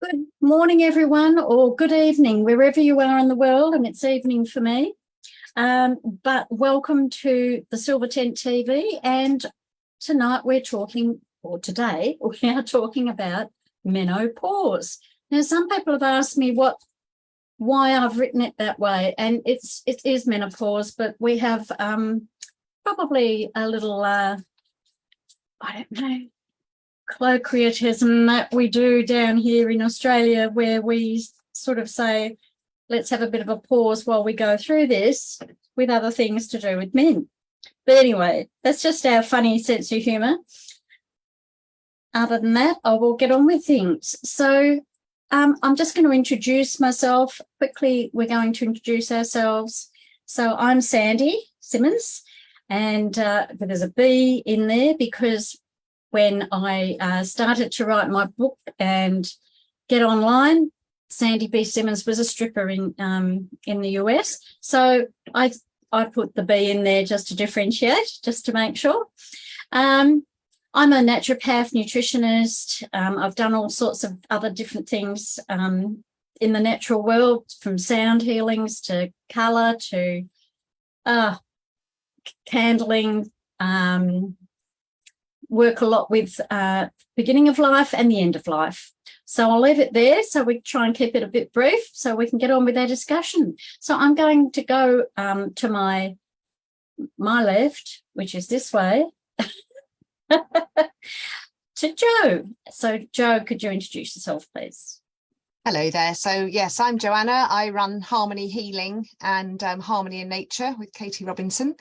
Good morning, everyone, or good evening, wherever you are in the world, and it's evening for me. But welcome to the Silver Tent TV, and tonight we're talking, or today, we are talking about menopause. Now, some people have asked me why I've written it that way, and it is menopause, but we have probably a little, I don't know, colloquialism that we do down here in Australia, where we sort of say, let's have a bit of a pause while we go through this with other things to do with men. But anyway, that's just our funny sense of humour. Other than that, I will get on with things. So I'm just going to introduce myself quickly. We're going to introduce ourselves. So I'm Sandy Simmons, and there's a B in there because when I started to write my book and get online, Sandy B Simmons was a stripper in the US. So I put the B in there just to differentiate, just to make sure. I'm a naturopath, nutritionist. I've done all sorts of other different things in the natural world, from sound healings to colour to candling, work a lot with beginning of life and the end of life. So I'll leave it there, so we try and keep it a bit brief so we can get on with our discussion. So I'm going to go to my left, which is this way, to Jo. So Jo, could you introduce yourself, please? Hello there. So yes, I'm Joanna. I run Harmony Healing and Harmony in Nature with Katie Robinson.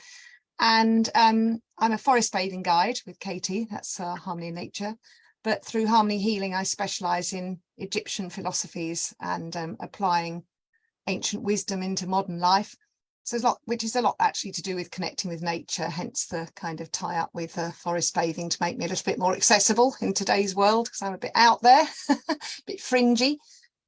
And I'm a forest bathing guide with Katie, that's Harmony in Nature. But through Harmony Healing, I specialise in Egyptian philosophies and applying ancient wisdom into modern life. So there's a lot, which is a lot actually to do with connecting with nature, hence the kind of tie up with forest bathing to make me a little bit more accessible in today's world, because I'm a bit out there, a bit fringy.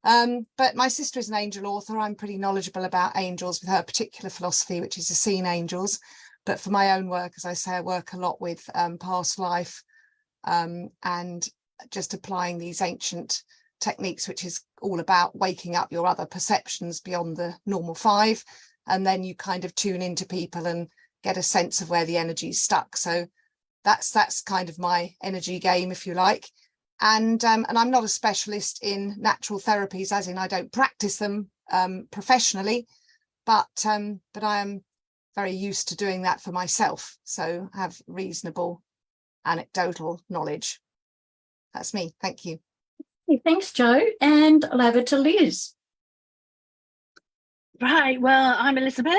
But my sister is an angel author. I'm pretty knowledgeable about angels with her particular philosophy, which is the seen angels. But for my own work, as I say, I work a lot with past life and just applying these ancient techniques, which is all about waking up your other perceptions beyond the normal five. And then you kind of tune into people and get a sense of where the energy's stuck. So that's kind of my energy game, if you like. And I'm not a specialist in natural therapies, as in I don't practice them professionally, but I am very used to doing that for myself, so have reasonable anecdotal knowledge. That's me. Thank you. Thanks, Jo. And I'll over to Liz. Right, well, I'm Elizabeth,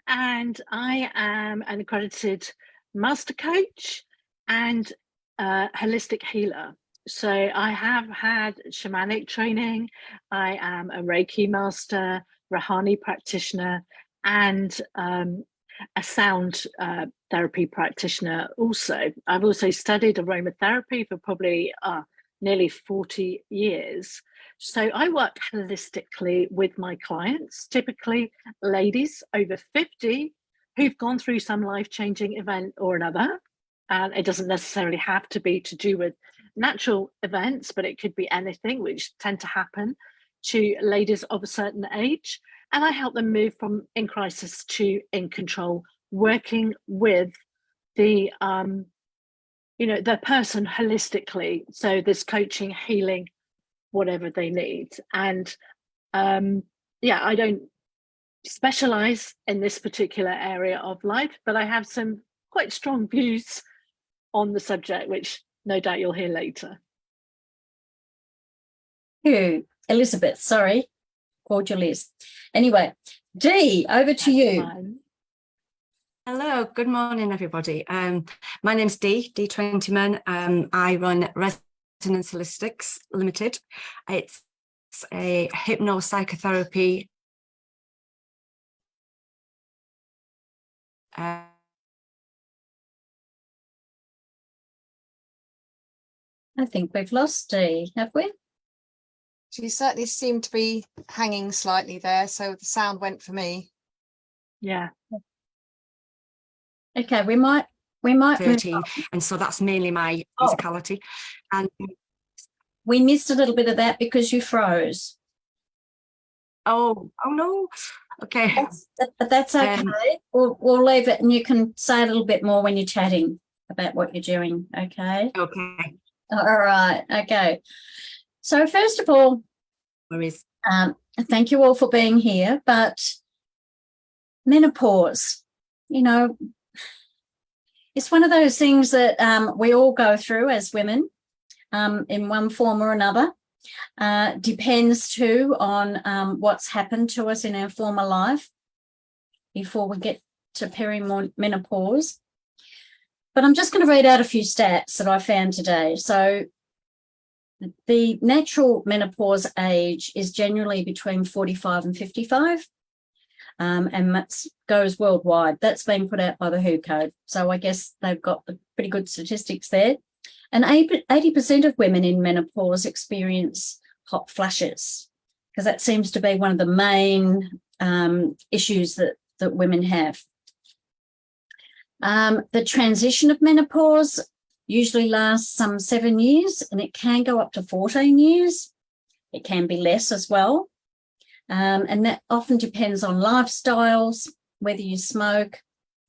and I am an accredited master coach and holistic healer. So I have had shamanic training. I am a Reiki master, Rahani practitioner, and a sound therapy practitioner also. I've also studied aromatherapy for probably nearly 40 years. So I work holistically with my clients, typically ladies over 50 who've gone through some life-changing event or another. And it doesn't necessarily have to be to do with natural events, but it could be anything, which tend to happen to ladies of a certain age. And I help them move from in crisis to in control, working with the the person holistically. So this coaching, healing, whatever they need. And I don't specialize in this particular area of life, but I have some quite strong views on the subject, which no doubt you'll hear later. You, Elizabeth, sorry, called you Liz. Anyway, Dee, over to you. Fine. Hello, good morning, everybody. My name's Dee Twentyman. I run Resonance Holistics Limited. It's a hypnopsychotherapy I think we've lost Dee, have we? She certainly seemed to be hanging slightly there, so the sound went for me. Yeah. Okay, we might 13, and so that's mainly my physicality. And We missed a little bit of that because you froze. Oh no. Okay. But that's okay. We'll leave it, and you can say a little bit more when you're chatting about what you're doing. Okay. Okay. All right. Okay. So first of all, Worries. thank you all for being here. But menopause, you know, it's one of those things that we all go through as women in one form or another. Depends too on what's happened to us in our former life before we get to perimenopause. But I'm just going to read out a few stats that I found today. So the natural menopause age is generally between 45 and 55, and that goes worldwide. That's been put out by the WHO Code. So I guess they've got pretty good statistics there. And 80% of women in menopause experience hot flashes, because that seems to be one of the main issues that women have. The transition of menopause usually lasts some 7 years, and it can go up to 14 years. It can be less as well. And that often depends on lifestyles, whether you smoke,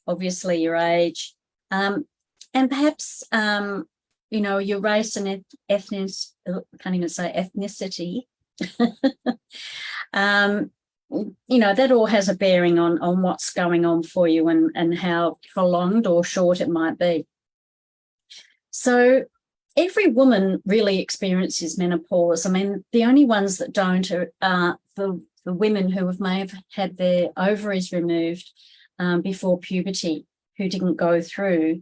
obviously your age, and perhaps your race and can't even say ethnicity. That all has a bearing on what's going on for you and how prolonged or short it might be. So every woman really experiences menopause. I mean, the only ones that don't are the women who may have had their ovaries removed before puberty, who didn't go through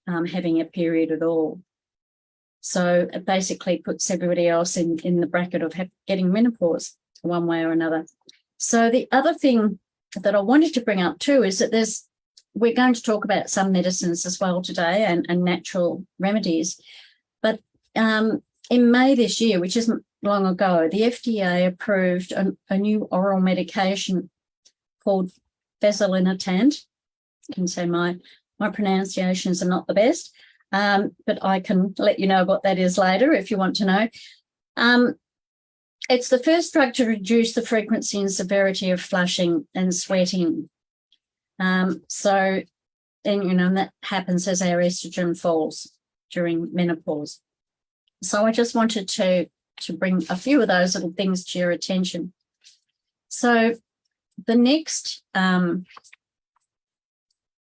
having a period at all. So it basically puts everybody else in the bracket of getting menopause one way or another. So the other thing that I wanted to bring up too is that we're going to talk about some medicines as well today and natural remedies. But in May this year, which isn't long ago, the FDA approved a new oral medication called fezolinetant. You can say my pronunciations are not the best, but I can let you know what that is later if you want to know. It's the first drug to reduce the frequency and severity of flushing and sweating. And that happens as our estrogen falls during menopause. So I just wanted to bring a few of those little things to your attention. So the next,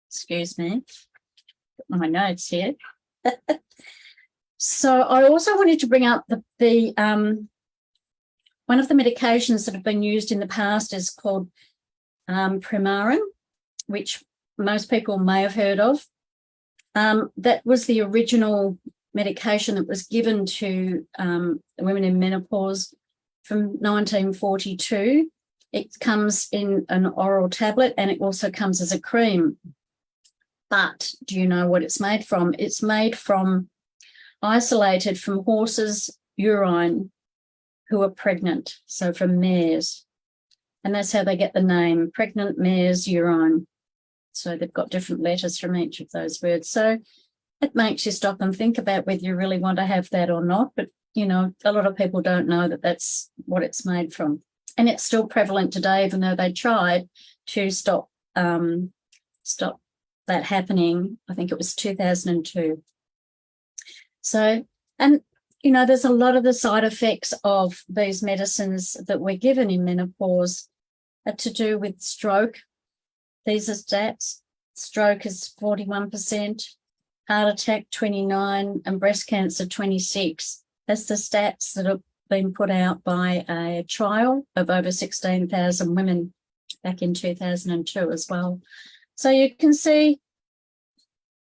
excuse me, got my notes here. So I also wanted to bring up the one of the medications that have been used in the past is called Premarin, which most people may have heard of. That was the original medication that was given to women in menopause from 1942. It comes in an oral tablet, and it also comes as a cream. But do you know what it's made from? It's made from isolated from horses' urine who are pregnant, so from mares. And that's how they get the name, pregnant mare's urine. So they've got different letters from each of those words. So it makes you stop and think about whether you really want to have that or not. But, a lot of people don't know that that's what it's made from. And it's still prevalent today, even though they tried to stop that happening. I think it was 2002. So, and there's a lot of the side effects of these medicines that we're given in menopause are to do with stroke. These are stats. Stroke is 41%, heart attack 29%, and breast cancer 26%. That's the stats that have been put out by a trial of over 16,000 women back in 2002 as well. So you can see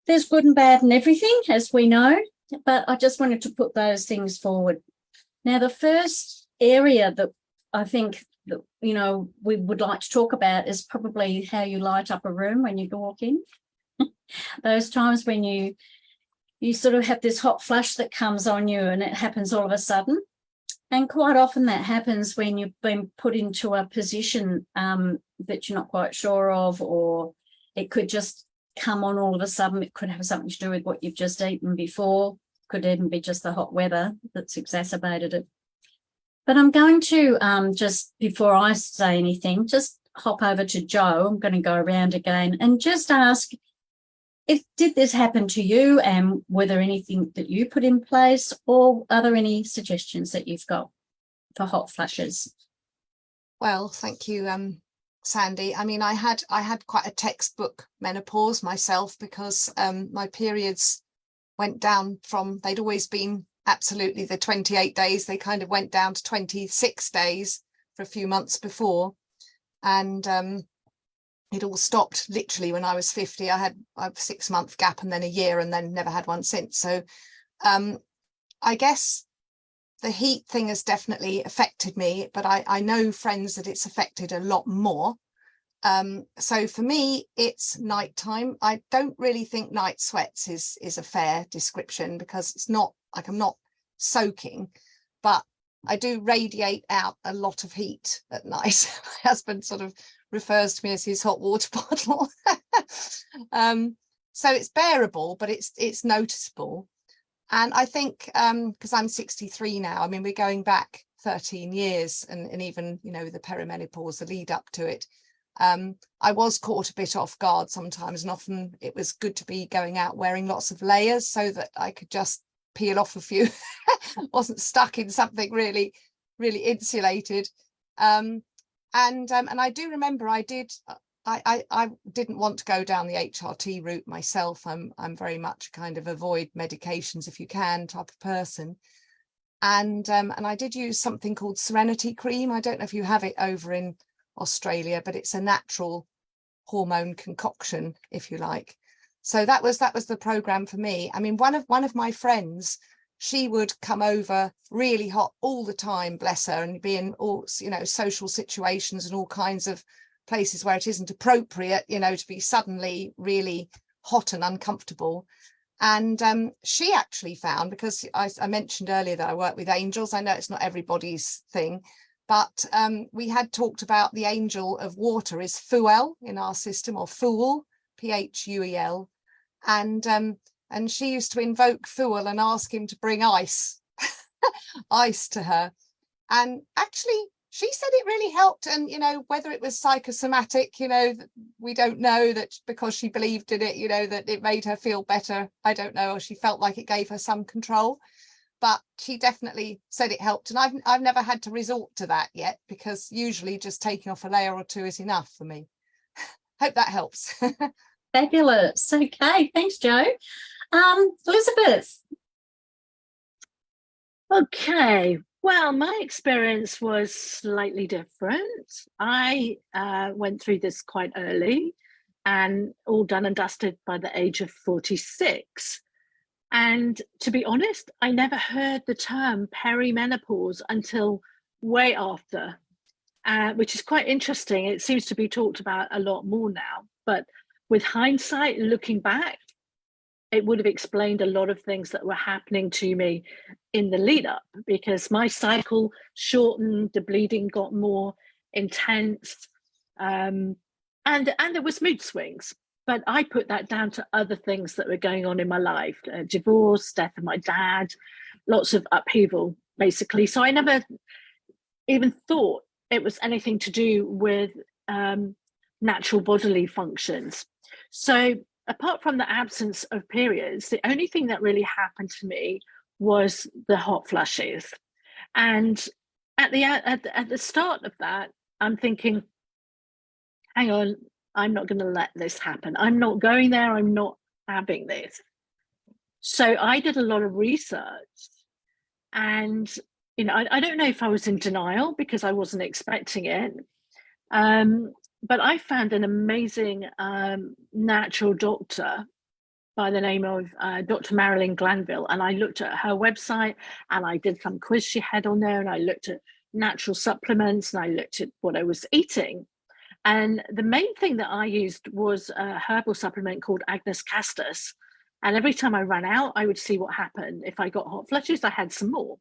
there's good and bad in everything, as we know. But I just wanted to put those things forward. Now, the first area that I think that, we would like to talk about is probably how you light up a room when you walk in. Those times when you sort of have this hot flush that comes on you and it happens all of a sudden. And quite often that happens when you've been put into a position that you're not quite sure of, or it could just come on all of a sudden. It could have something to do with what you've just eaten before. could even be just the hot weather that's exacerbated it. But I'm going to, just before I say anything, just hop over to Joe. I'm going to go around again and just ask, did this happen to you, and were there anything that you put in place, or are there any suggestions that you've got for hot flushes? Well, thank you, Sandy. I mean, I had quite a textbook menopause myself, because my periods went down from, they'd always been absolutely the 28 days. They kind of went down to 26 days for a few months before. And it all stopped literally when I was 50. I had a 6-month gap and then a year, and then never had one since. So I guess the heat thing has definitely affected me, but I know friends that it's affected a lot more. So for me, it's nighttime. I don't really think night sweats is a fair description, because it's not like I'm not soaking, but I do radiate out a lot of heat at night. My husband sort of refers to me as his hot water bottle. So it's bearable, but it's noticeable. And I think because I'm 63 now, I mean, we're going back 13 years, and even, you know, the perimenopause, the lead up to it. I was caught a bit off guard sometimes, and often it was good to be going out wearing lots of layers so that I could just peel off a few, wasn't stuck in something really insulated. And I do remember I didn't want to go down the HRT route myself. I'm very much kind of avoid medications if you can type of person. And I did use something called Serenity Cream. I don't know if you have it over in Australia, but it's a natural hormone concoction, if you like. So that was the program for me. I mean, one of my friends, she would come over really hot all the time, bless her, and be in all, you know, social situations and all kinds of places where it isn't appropriate, you know, to be suddenly really hot and uncomfortable. And she actually found, because I mentioned earlier that I work with angels, I know it's not everybody's thing, but we had talked about the angel of water is Fuel in our system, or Fool, Phuel. And she used to invoke Fuel and ask him to bring ice to her. And actually, she said it really helped. And, you know, whether it was psychosomatic, you know, we don't know, that because she believed in it, you know, that it made her feel better. I don't know, or she felt like it gave her some control. But she definitely said it helped. And I've never had to resort to that yet, because usually just taking off a layer or two is enough for me. Hope that helps. Fabulous. Okay, thanks, Joe. Elizabeth. Okay, well, my experience was slightly different. I went through this quite early, and all done and dusted by the age of 46. And to be honest, I never heard the term perimenopause until way after, which is quite interesting. It seems to be talked about a lot more now, but with hindsight, looking back, it would have explained a lot of things that were happening to me in the lead up, because my cycle shortened, the bleeding got more intense, and there was mood swings. But I put that down to other things that were going on in my life, divorce, death of my dad, lots of upheaval, basically. So I never even thought it was anything to do with natural bodily functions. So apart from the absence of periods, the only thing that really happened to me was the hot flushes. And at the start of that, I'm thinking, hang on, I'm not going to let this happen. I'm not going there. I'm not having this. So I did a lot of research, and, you know, I don't know if I was in denial because I wasn't expecting it. But I found an amazing natural doctor by the name of Dr. Marilyn Glanville. And I looked at her website, and I did some quiz she had on there, and I looked at natural supplements, and I looked at what I was eating. And the main thing that I used was a herbal supplement called Agnus Castus. And every time I ran out, I would see what happened. If I got hot flushes, I had some more.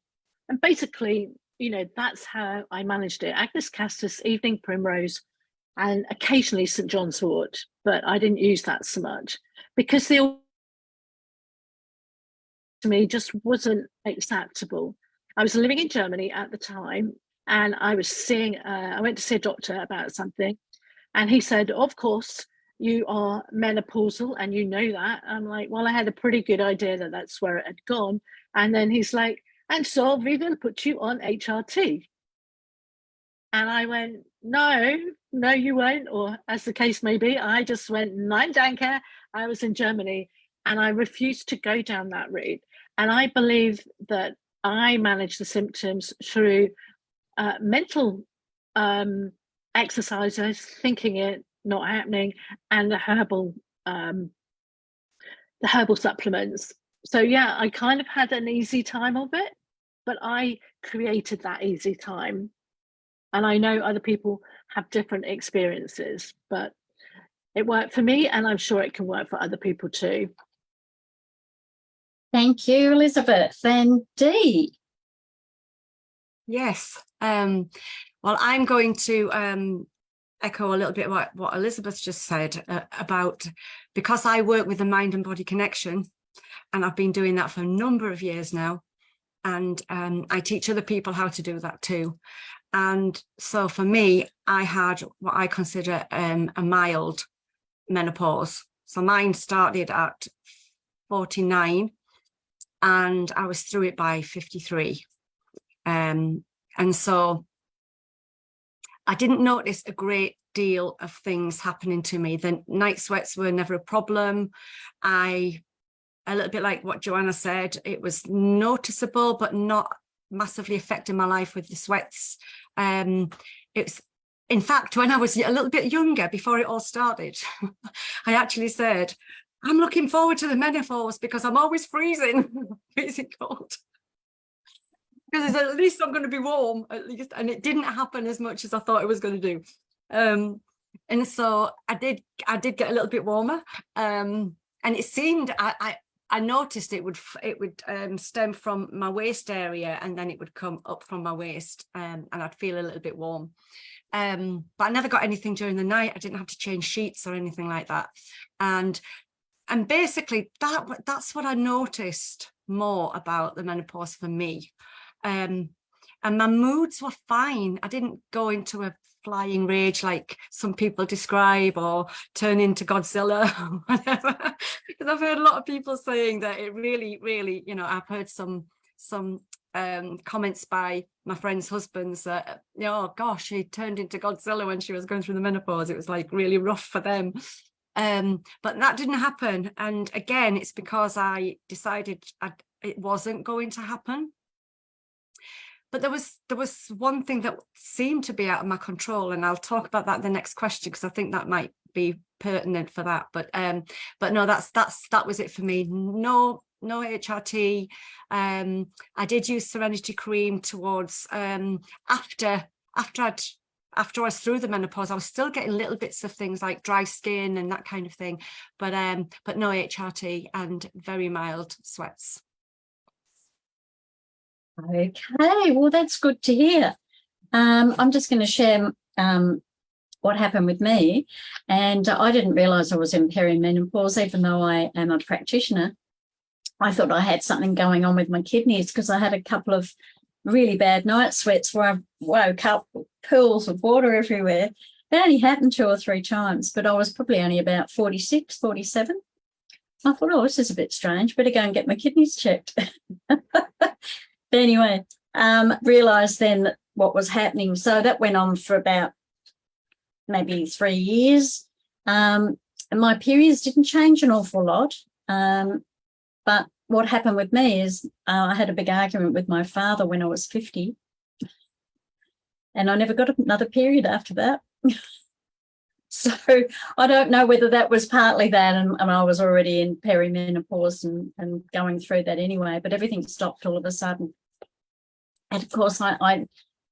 And basically, you know, that's how I managed it. Agnus Castus, evening primrose, and occasionally St. John's wort. But I didn't use that so much because the to me just wasn't acceptable. I was living in Germany at the time, and I was seeing, I went to see a doctor about something, and he said, of course, you are menopausal and you know that. I'm like, well, I had a pretty good idea that that's where it had gone. And then he's like, and so we're going to put you on HRT. And I went, no, you won't. Or as the case may be, I just went, nein, danke. I was in Germany and I refused to go down that route. And I believe that I managed the symptoms through mental exercises, thinking it, not happening, and the herbal supplements. So yeah, I kind of had an easy time of it, but I created that easy time. And I know other people have different experiences, but it worked for me, and I'm sure it can work for other people too. Thank you, Elizabeth. And Dee. Yes. Well, I'm going to echo a little bit about what Elizabeth just said about, because I work with the mind and body connection, and I've been doing that for a number of years now, and I teach other people how to do that too. And so for me, I had what I consider a mild menopause. So mine started at 49 and I was through it by 53. And so I didn't notice a great deal of things happening to me. The night sweats were never a problem. A little bit like what Joanna said, it was noticeable, but not massively affecting my life with the sweats. It's, in fact, when I was a little bit younger, before it all started, I actually said, I'm looking forward to the menopause because I'm always freezing, freezing cold. Because at least I'm going to be warm, at least. And it didn't happen as much as I thought it was going to do. And so I did get a little bit warmer. And it seemed, I noticed it would stem from my waist area, and then it would come up from my waist, and I'd feel a little bit warm. But I never got anything during the night. I didn't have to change sheets or anything like that. And basically that's what I noticed more about the menopause for me. And my moods were fine. I didn't go into a flying rage like some people describe, or turn into Godzilla or whatever. Because I've heard a lot of people saying that it really, really, you know, I've heard some comments by my friends' husbands that, oh gosh, she turned into Godzilla when she was going through the menopause. It was like really rough for them. But that didn't happen. And again, it's because I decided it wasn't going to happen. But there was one thing that seemed to be out of my control, and I'll talk about that in the next question because I think that might be pertinent for that. But no, that was it for me. No HRT. I did use Serenity cream towards after I was through the menopause. I was still getting little bits of things like dry skin and that kind of thing, but no HRT and very mild sweats. Okay, well, that's good to hear. I'm just going to share what happened with me. And I didn't realise I was in perimenopause, even though I am a practitioner. I thought I had something going on with my kidneys because I had a couple of really bad night sweats where I woke up with pools of water everywhere. It only happened 2 or 3 times, but I was probably only about 46, 47. I thought, oh, this is a bit strange. Better go and get my kidneys checked. But anyway, realised then that what was happening. So that went on for about maybe 3 years. And my periods didn't change an awful lot. But what happened with me is I had a big argument with my father when I was 50. And I never got another period after that. So I don't know whether that was partly that, and I was already in perimenopause and going through that anyway, but everything stopped all of a sudden. And of course, I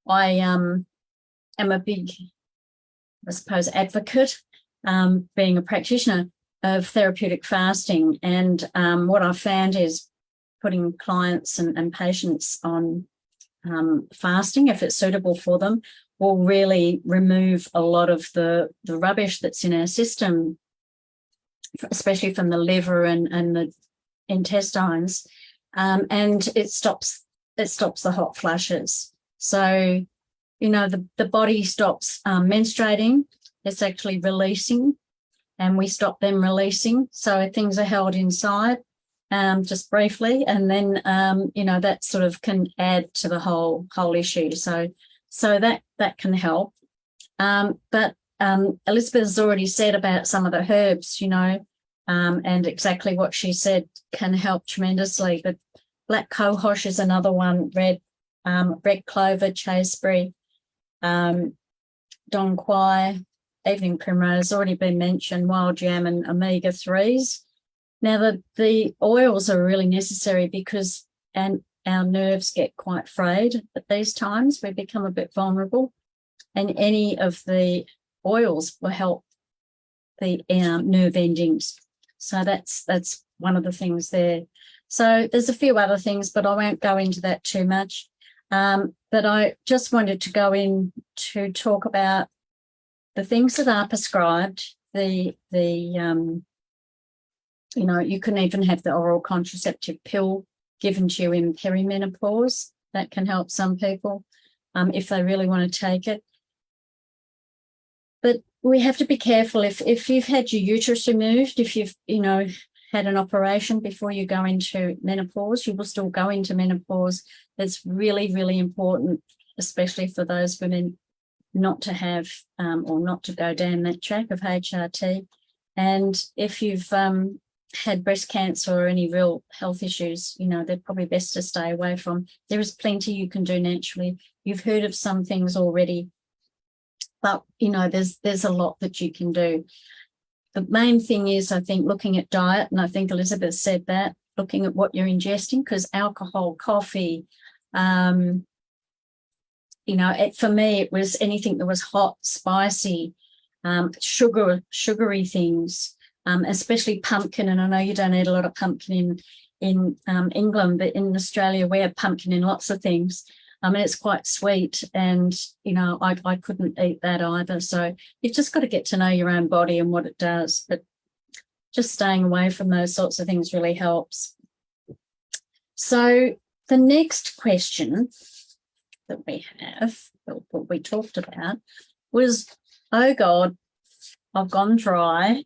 am a big, I suppose, advocate, being a practitioner, of therapeutic fasting. And what I've found is putting clients and patients on fasting, if it's suitable for them, will really remove a lot of the rubbish that's in our system, especially from the liver and the intestines, and it stops the hot flushes. So, you know, the body stops menstruating. It's actually releasing, and we stop them releasing. So things are held inside, just briefly, and then you know, that sort of can add to the whole issue. So that can help. But Elizabeth has already said about some of the herbs, you know, and exactly what she said can help tremendously. But black cohosh is another one, red clover, chasteberry, dong quai, evening primrose, already been mentioned, wild yam and omega-3s. Now, the oils are really necessary because our nerves get quite frayed at these times. We become a bit vulnerable, and any of the oils will help the nerve endings. So that's one of the things there. So there's a few other things, but I won't go into that too much. But I just wanted to go in to talk about the things that are prescribed. You know, you can even have the oral contraceptive pill given to you in perimenopause. That can help some people if they really want to take it. But we have to be careful if you've had your uterus removed, if you've, you know, had an operation before you go into menopause, you will still go into menopause. It's really, really important, especially for those women, not to have or not to go down that track of HRT. And if you've had breast cancer or any real health issues, you know, they're probably best to stay away from. There is plenty you can do naturally. You've heard of some things already, but, you know, there's a lot that you can do. The main thing is, I think, looking at diet, and I think Elizabeth said that, looking at what you're ingesting, because alcohol, coffee, you know, for me, it was anything that was hot, spicy, sugary things, especially pumpkin. And I know you don't eat a lot of pumpkin in England, but in Australia, we have pumpkin in lots of things. And it's quite sweet, and, you know, I couldn't eat that either. So you've just got to get to know your own body and what it does. But just staying away from those sorts of things really helps. So the next question that we have, what we talked about, was, oh God, I've gone dry.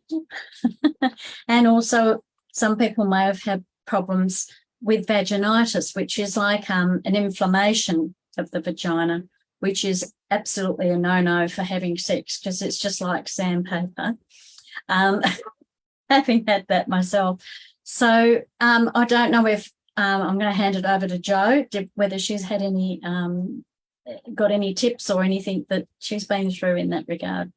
And also some people may have had problems with vaginitis, which is like an inflammation of the vagina, which is absolutely a no-no for having sex, because it's just like sandpaper. Having had that myself. So I don't know if I'm going to hand it over to Jo, whether she's had any, got any tips or anything that she's been through in that regard.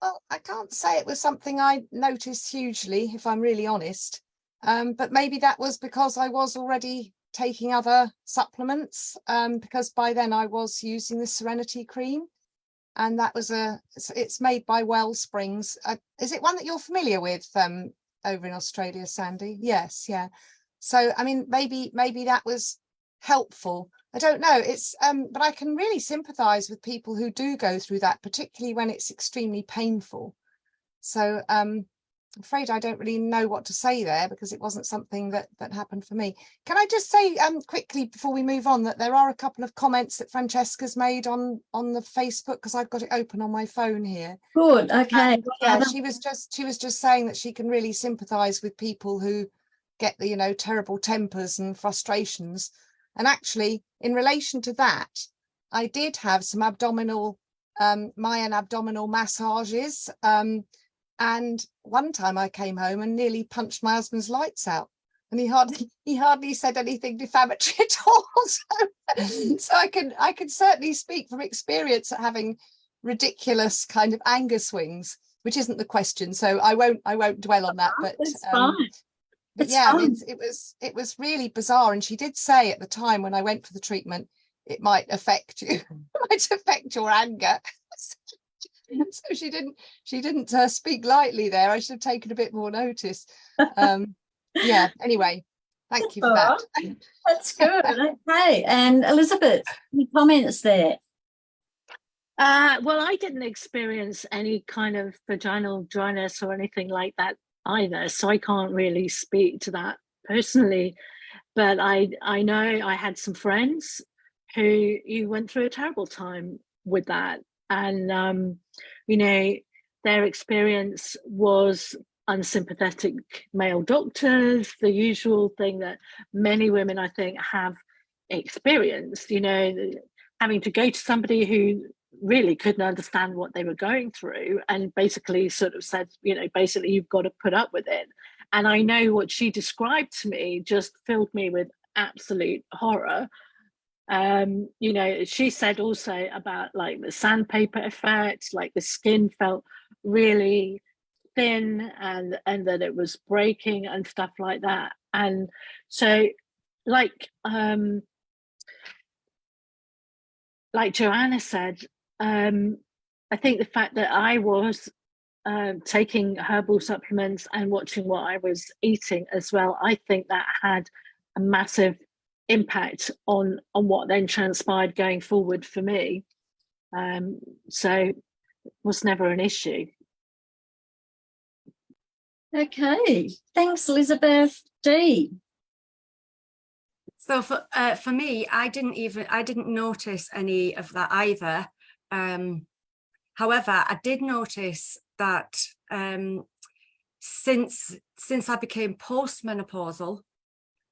Well, I can't say it was something I noticed hugely, if I'm really honest. But maybe that was because I was already taking other supplements, because by then I was using the Serenity cream, and that was it's made by Wellsprings. Is it one that you're familiar with over in Australia, Sandy? Yes, yeah. So I mean, maybe that was helpful. I don't know. It's but I can really sympathize with people who do go through that, particularly when it's extremely painful. So I'm afraid I don't really know what to say there, because it wasn't something that happened for me. Can I just say quickly before we move on that there are a couple of comments that Francesca's made on the Facebook, because I've got it open on my phone here. Good. Okay. Yeah, she was just saying that she can really sympathize with people who get the, you know, terrible tempers and frustrations. And actually, in relation to that, I did have some abdominal Mayan abdominal massages. And one time I came home and nearly punched my husband's lights out, and he hardly said anything defamatory at all. So I can certainly speak from experience at having ridiculous kind of anger swings, which isn't the question. So I won't dwell on that. But but yeah, it was really bizarre. And she did say at the time when I went for the treatment, it might affect you, might affect your anger. So she didn't speak lightly there. I should have taken a bit more notice. Yeah, anyway, thank you for that. That's good. Okay. And Elizabeth, any comments there? Well, I didn't experience any kind of vaginal dryness or anything like that either, so I can't really speak to that personally. But I know I had some friends who went through a terrible time with that, and you know, their experience was unsympathetic male doctors, the usual thing that many women I think have experienced, you know, having to go to somebody who really couldn't understand what they were going through and basically sort of said, you know, basically you've got to put up with it. And I know what she described to me just filled me with absolute horror. You know, she said also about like the sandpaper effect, like the skin felt really thin and that it was breaking and stuff like that. And so like Joanna said, I think the fact that I was taking herbal supplements and watching what I was eating as well, I think that had a massive impact on what then transpired going forward for me. So it was never an issue. Okay, thanks, Elizabeth. Dee. So for me, I didn't notice any of that either. However, I did notice that since I became postmenopausal,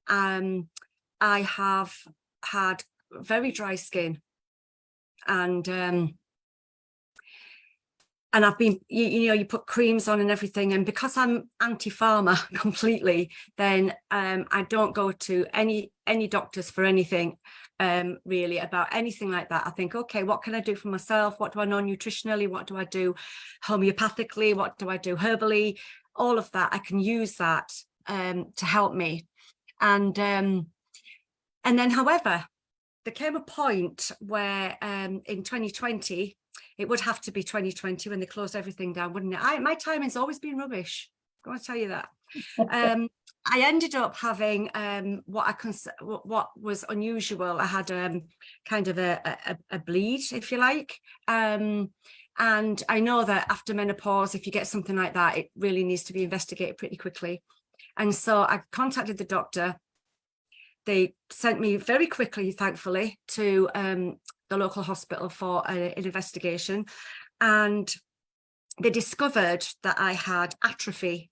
I have had very dry skin, and I've been, you know, you put creams on and everything, and because I'm anti-pharma completely, then I don't go to any doctors for anything really about anything like that. I think, okay, what can I do for myself? What do I know nutritionally? What do I do homeopathically? What do I do herbally? All of that, I can use that to help me. And then, however, there came a point where in 2020, it would have to be 2020 when they closed everything down, wouldn't it? My timing's always been rubbish. I'm going to tell you that. I ended up having what was unusual. I had kind of a bleed, if you like. And I know that after menopause, if you get something like that, it really needs to be investigated pretty quickly. And so I contacted the doctor. They sent me very quickly, thankfully, to the local hospital for an investigation, and they discovered that I had atrophy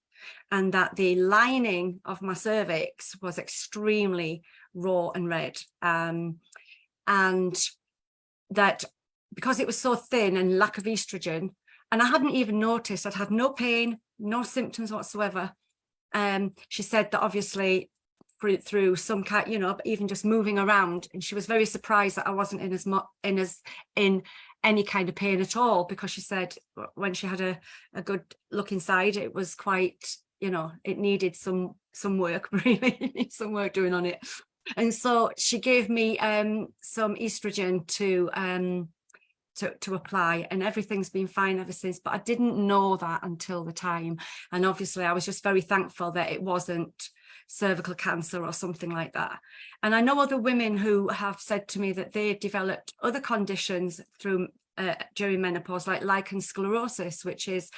and that the lining of my cervix was extremely raw and red, and that because it was so thin and lack of estrogen, and I hadn't even noticed, I'd had no pain, no symptoms whatsoever. She said that obviously through some kind, you know, even just moving around, and she was very surprised that I wasn't in any kind of pain at all, because she said when she had a good look inside, it was quite, you know, it needed some work, really, some work doing on it. And so she gave me some estrogen to apply, and everything's been fine ever since. But I didn't know that until the time, and obviously I was just very thankful that it wasn't cervical cancer or something like that. And I know other women who have said to me that they developed other conditions through during menopause, like lichen sclerosis, which is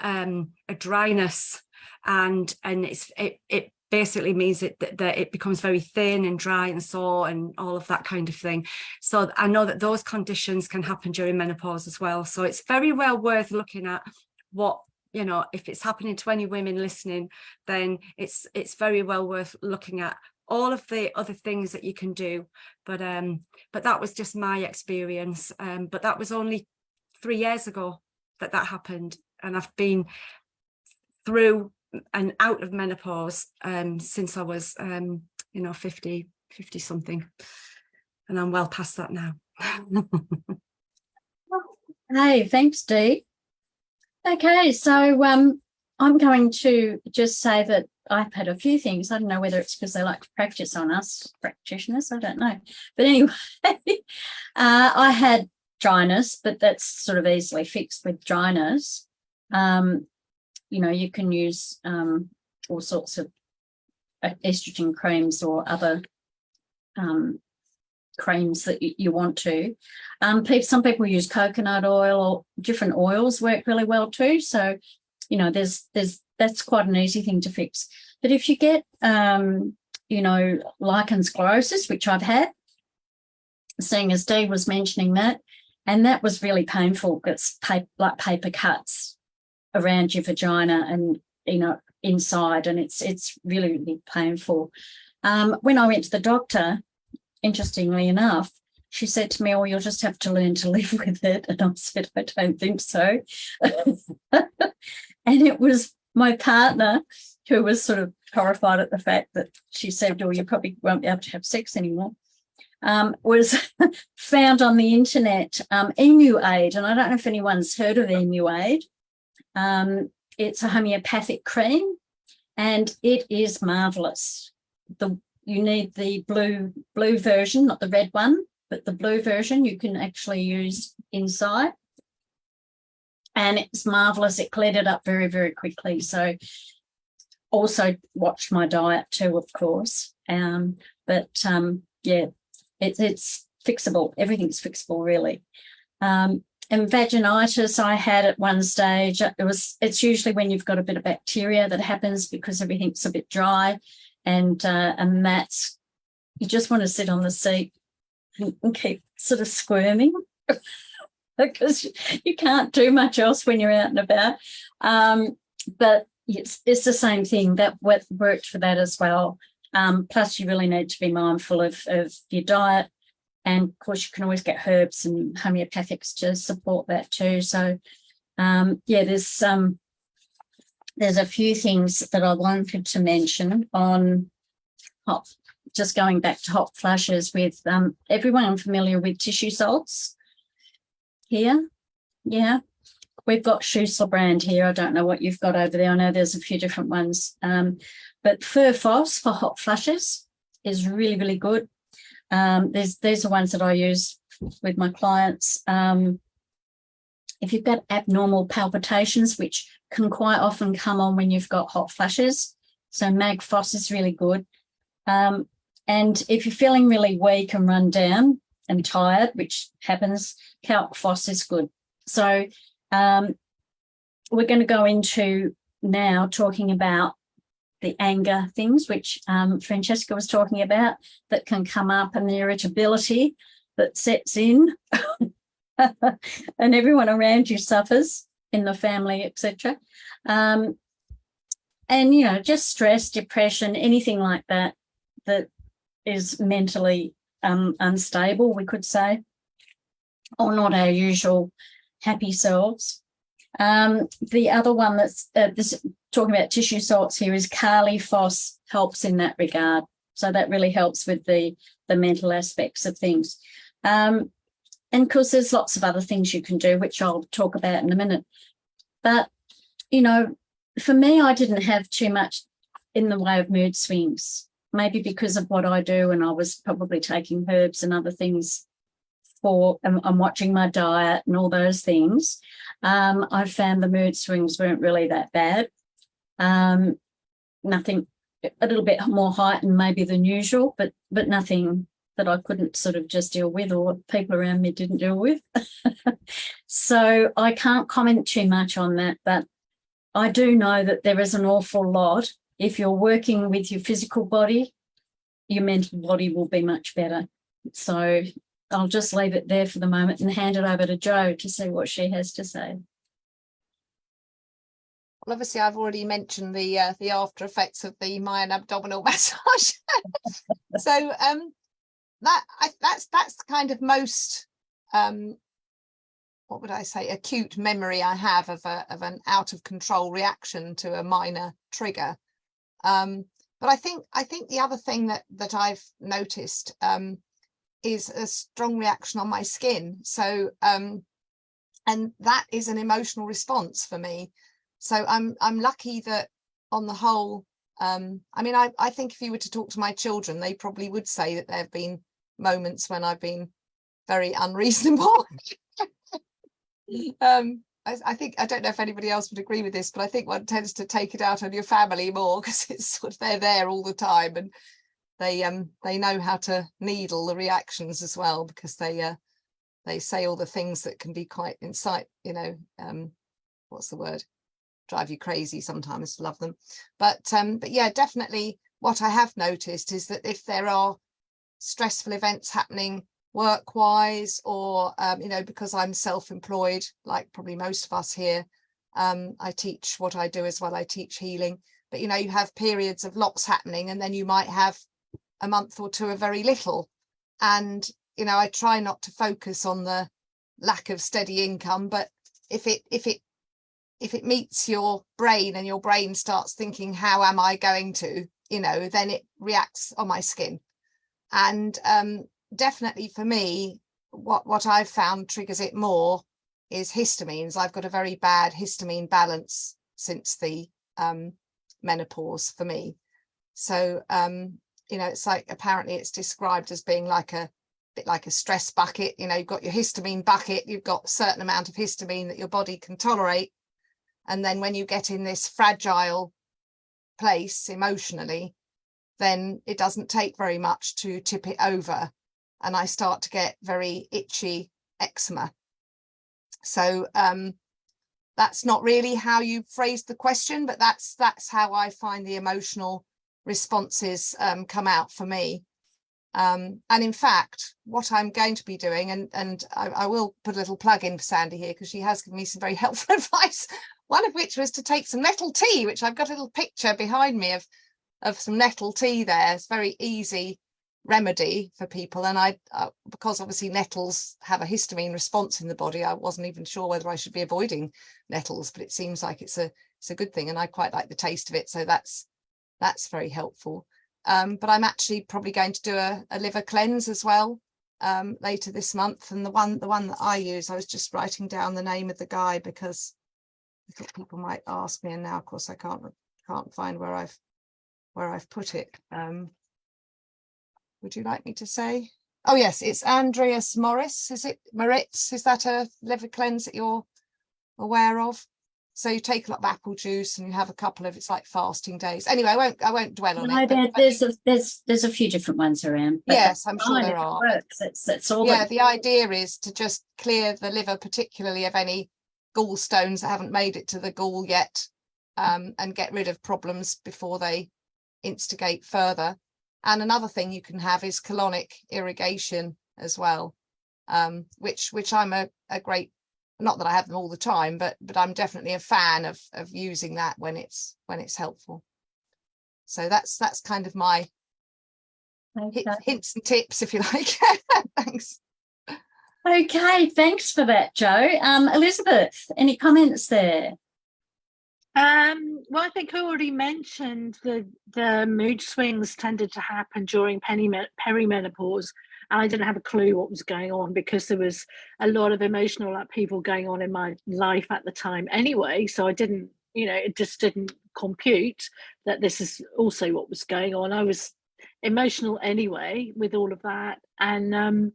a dryness, and it basically means that it becomes very thin and dry and sore and all of that kind of thing. So I know that those conditions can happen during menopause as well. So it's very well worth looking at what, you know, if it's happening to any women listening, then it's very well worth looking at all of the other things that you can do. But that was just my experience. But that was only 3 years ago that happened, and I've been through and out of menopause since I was 50 something, and I'm well past that now. Hey, thanks, Dee. Okay, so I'm going to just say that I've had a few things. I don't know whether it's because they like to practice on us practitioners, I don't know. But anyway, I had dryness, but that's sort of easily fixed with dryness. You know, you can use all sorts of estrogen creams or other creams that you want to. Some people use coconut oil, or different oils work really well too. So that's quite an easy thing to fix. But if you get, lichen sclerosis, which I've had, seeing as Dee was mentioning that, and that was really painful. It's like paper cuts around your vagina and, inside, and it's really, really painful. When I went to the doctor, interestingly enough, she said to me, "Oh, you'll just have to learn to live with it." And I said, "I don't think so." And it was my partner who was sort of horrified at the fact that she said, "Oh, you probably won't be able to have sex anymore." Was found on the internet, Emu Aid, and I don't know if anyone's heard of Emu Aid. It's a homeopathic cream, and it is marvellous. You need the blue version, not the red one, but the blue version you can actually use inside. And it's marvellous. It cleared it up very, very quickly. So also watched my diet too, of course. It's fixable. Everything's fixable, really. And vaginitis I had at one stage. It's usually when you've got a bit of bacteria that happens because everything's a bit dry, and that's, you just want to sit on the seat and keep sort of squirming because you can't do much else when you're out and about. But it's the same thing. That worked for that as well. Plus, you really need to be mindful of your diet. And, of course, you can always get herbs and homeopathics to support that too. So, there's a few things that I wanted to mention on just going back to hot flushes with everyone familiar with tissue salts here? Yeah. We've got Schussler brand here. I don't know what you've got over there. I know there's a few different ones. But Fur Phos for hot flushes is really, really good. These are ones that I use with my clients. If you've got abnormal palpitations, which can quite often come on when you've got hot flushes, so Mag Phos is really good. And if you're feeling really weak and run down and tired, which happens, Calc Phos is good. So we're going to go into now talking about the anger things, which Francesca was talking about, that can come up, and the irritability that sets in and everyone around you suffers in the family, etc. And, just stress, depression, anything like that is mentally unstable, we could say, or not our usual happy selves. The other one that's talking about tissue salts here is Kali Phos helps in that regard. So that really helps with the mental aspects of things. And of course, there's lots of other things you can do, which I'll talk about in a minute. But, for me, I didn't have too much in the way of mood swings, maybe because of what I do, and I was probably taking herbs and other things I'm watching my diet and all those things. I found the mood swings weren't really that bad. Nothing, a little bit more heightened maybe than usual, but nothing that I couldn't sort of just deal with, or people around me didn't deal with. So I can't comment too much on that, but I do know that there is an awful lot. If you're working with your physical body, your mental body will be much better. So I'll just leave it there for the moment and hand it over to Jo to see what she has to say. Well, obviously, I've already mentioned the after effects of the Mayan abdominal massage. So that's kind of most what would I say, acute memory I have of an out of control reaction to a minor trigger. But I think the other thing that I've noticed is a strong reaction on my skin. So and that is an emotional response for me. So I'm lucky that on the whole, I think if you were to talk to my children, they probably would say that there have been moments when I've been very unreasonable. I think, I don't know if anybody else would agree with this, but I think one tends to take it out on your family more because it's sort of, they're there all the time, and they know how to needle the reactions as well, because they say all the things that can be quite what's the word, drive you crazy sometimes. Love them. But yeah, definitely what I have noticed is that if there are stressful events happening work-wise, or you know, because I'm self-employed, like probably most of us here, I teach what I do as well. I teach healing, but you know, you have periods of lots happening, and then you might have a month or two of very little. And you know, I try not to focus on the lack of steady income, but if it meets your brain and your brain starts thinking, how am I going to, you know, then it reacts on my skin. And definitely for me, what I've found triggers it more is histamines. I've got a very bad histamine balance since the menopause for me. So you know, it's like, apparently it's described as being like a bit like a stress bucket. You know, you've got your histamine bucket, you've got a certain amount of histamine that your body can tolerate, and then when you get in this fragile place emotionally, then it doesn't take very much to tip it over, and I start to get very itchy eczema. So that's not really how you phrased the question, but that's how I find the emotional responses come out for me. And in fact, what I'm going to be doing, and I will put a little plug in for Sandy here, because she has given me some very helpful advice, one of which was to take some nettle tea, which I've got a little picture behind me of some nettle tea there. It's a very easy remedy for people. And I because obviously nettles have a histamine response in the body, I wasn't even sure whether I should be avoiding nettles, but it seems like it's a good thing, and I quite like the taste of it, so that's very helpful. But I'm actually probably going to do a liver cleanse as well later this month. And the one that I use, I was just writing down the name of the guy because I thought people might ask me, and now of course I can't find where I've put it. Would you like me to say? Oh yes, it's Andreas Morris. Is it Moritz? Is that a liver cleanse that you're aware of? So you take a lot of apple juice and you have a couple of, it's like fasting days. Anyway, I won't dwell on it. But there's a few different ones around. Yes, I'm sure there are. That's all. Yeah, the idea is to just clear the liver, particularly of any gallstones that haven't made it to the gall yet, and get rid of problems before they instigate further. And another thing you can have is colonic irrigation as well, which I'm a great, not that I have them all the time, but I'm definitely a fan of using that when it's helpful. So that's kind of my hints and tips, if you like. Thanks. Okay, thanks for that, Jo. Elizabeth, any comments there? Well, I think I already mentioned the mood swings tended to happen during perimenopause, and I didn't have a clue what was going on because there was a lot of emotional upheaval going on in my life at the time anyway. So I didn't, you know, it just didn't compute that this is also what was going on. I was emotional anyway with all of that. And,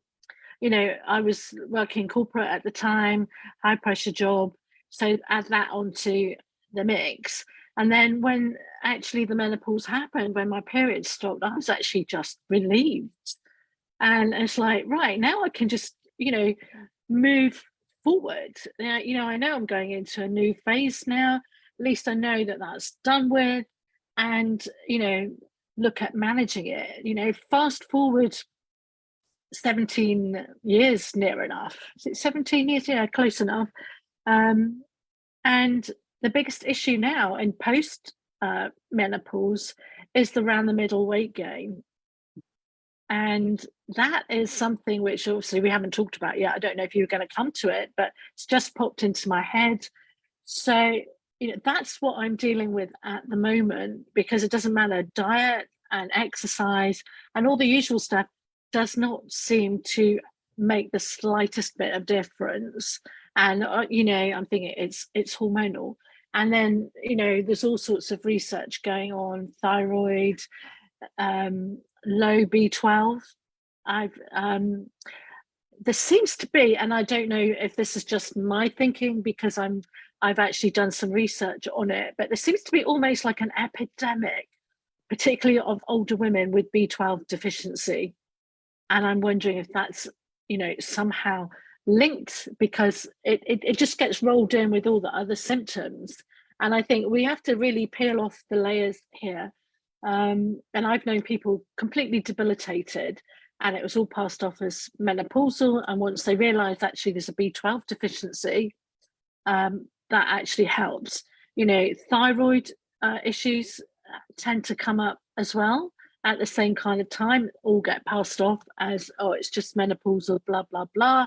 you know, I was working corporate at the time, high pressure job. So add that onto the mix. And then when actually the menopause happened, when my period stopped, I was actually just relieved. And it's like, right, now I can just, you know, move forward. Now, you know, I know I'm going into a new phase now. At least I know that that's done with. And, you know, look at managing it. You know, fast forward 17 years near enough. Is it 17 years? Yeah, close enough. And the biggest issue now in post menopause is the round the middle weight gain. And that is something which obviously we haven't talked about yet. I don't know if you were going to come to it, but it's just popped into my head. So, you know, that's what I'm dealing with at the moment, because it doesn't matter, diet and exercise and all the usual stuff does not seem to make the slightest bit of difference. And, you know, I'm thinking it's hormonal. And then, you know, there's all sorts of research going on, thyroid, low B12. There seems to be, and I don't know if this is just my thinking because I've actually done some research on it, but there seems to be almost like an epidemic, particularly of older women with B12 deficiency. And I'm wondering if that's, you know, somehow linked, because it just gets rolled in with all the other symptoms. And I think we have to really peel off the layers here. And I've known people completely debilitated, and it was all passed off as menopausal. And once they realised actually there's a B12 deficiency, that actually helps. You know, thyroid issues tend to come up as well at the same kind of time, all get passed off as, oh, it's just menopausal, blah, blah, blah.